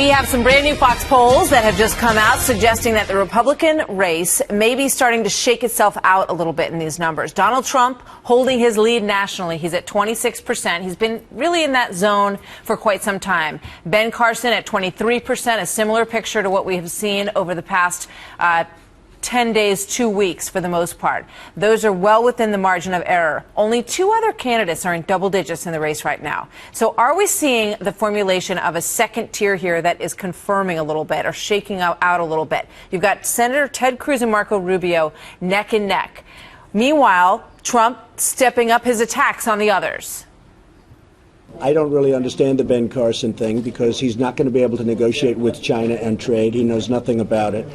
We have some brand new Fox polls that have just come out suggesting that the Republican race may be starting to shake itself out a little bit in these numbers. Donald Trump holding his lead nationally. He's at 26%. He's been really in that zone for quite some time. Ben Carson at 23%, a similar picture to what we have seen over the past 10 days, 2 weeks for the most part. Those are well within the margin of error. Only two other candidates are in double digits in the race right now. So are we seeing the formulation of a second tier here that is confirming a little bit or shaking out a little bit? You've got Senator Ted Cruz and Marco Rubio neck and neck. Meanwhile, Trump stepping up his attacks on the others. I don't really understand the Ben Carson thing because he's not going to be able to negotiate with China and trade. He knows nothing about it.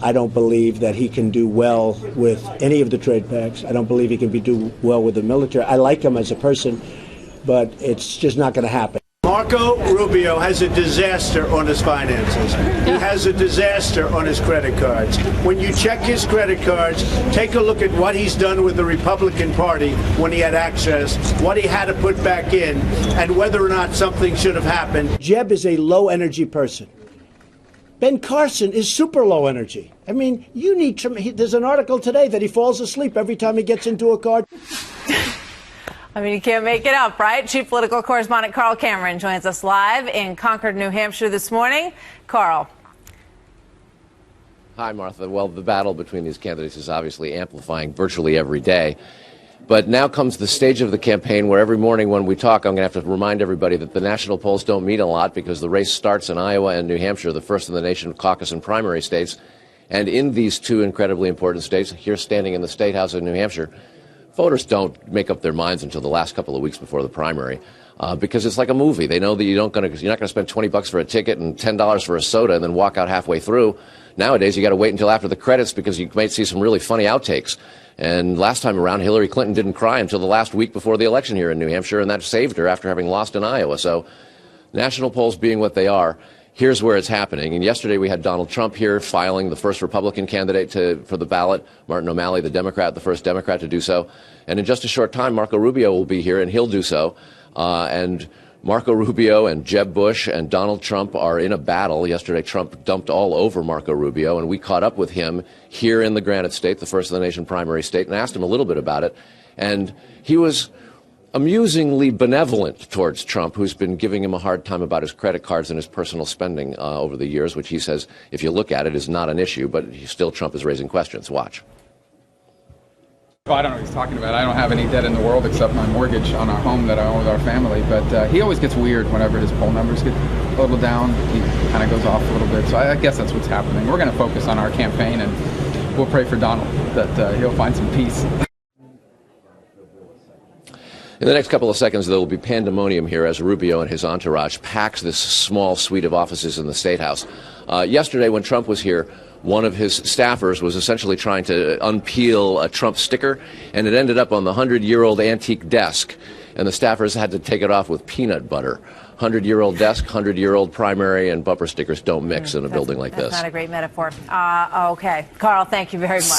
I don't believe that he can do well with any of the trade pacts. I don't believe he can do well with the military. I like him as a person, but it's just not going to happen. Marco Rubio has a disaster on his finances. He has a disaster on his credit cards. When you check his credit cards, take a look at what he's done with the Republican Party when he had access, what he had to put back in, and whether or not something should have happened. Jeb is a low-energy person. Ben Carson is super low energy. I mean, you need there's an article today that he falls asleep every time he gets into a car. I mean, you can't make it up, right? Chief political correspondent Carl Cameron joins us live in Concord, New Hampshire this morning. Carl. Hi, Martha. Well, the battle between these candidates is obviously amplifying virtually every day. But now comes the stage of the campaign where every morning when we talk, I'm going to have to remind everybody that the national polls don't mean a lot because the race starts in Iowa and New Hampshire, the first in the nation caucus and primary states. And in these two incredibly important states, here standing in the State House of New Hampshire, voters don't make up their minds until the last couple of weeks before the primary because it's like a movie. They know that you're not going to spend $20 for a ticket and $10 for a soda and then walk out halfway through. Nowadays, you got to wait until after the credits because you might see some really funny outtakes. And last time around, Hillary Clinton didn't cry until the last week before the election here in New Hampshire, and that saved her after having lost in Iowa. So national polls being what they are, here's where it's happening. And yesterday we had Donald Trump here filing the first Republican candidate for the ballot, Martin O'Malley, the Democrat, the first Democrat to do so. And in just a short time, Marco Rubio will be here, and he'll do so. And Marco Rubio and Jeb Bush and Donald Trump are in a battle. Yesterday, Trump dumped all over Marco Rubio, and we caught up with him here in the Granite State, the first of the nation primary state, and asked him a little bit about it. And he was amusingly benevolent towards Trump, who's been giving him a hard time about his credit cards and his personal spending over the years, which he says, if you look at it, is not an issue, but still Trump is raising questions. Watch. Well, I don't know what he's talking about. I don't have any debt in the world except my mortgage on our home that I own with our family. But he always gets weird whenever his poll numbers get a little down. He kind of goes off a little bit. So I guess that's what's happening. We're going to focus on our campaign, and we'll pray for Donald that he'll find some peace. In the next couple of seconds, there will be pandemonium here as Rubio and his entourage packs this small suite of offices in the State House. Yesterday, when Trump was here, one of his staffers was essentially trying to unpeel a Trump sticker, and it ended up on the 100-year-old antique desk, and the staffers had to take it off with peanut butter. 100-year-old desk, 100-year-old primary, and bumper stickers don't mix in a building like this. That's not a great metaphor. Okay. Carl, thank you very much.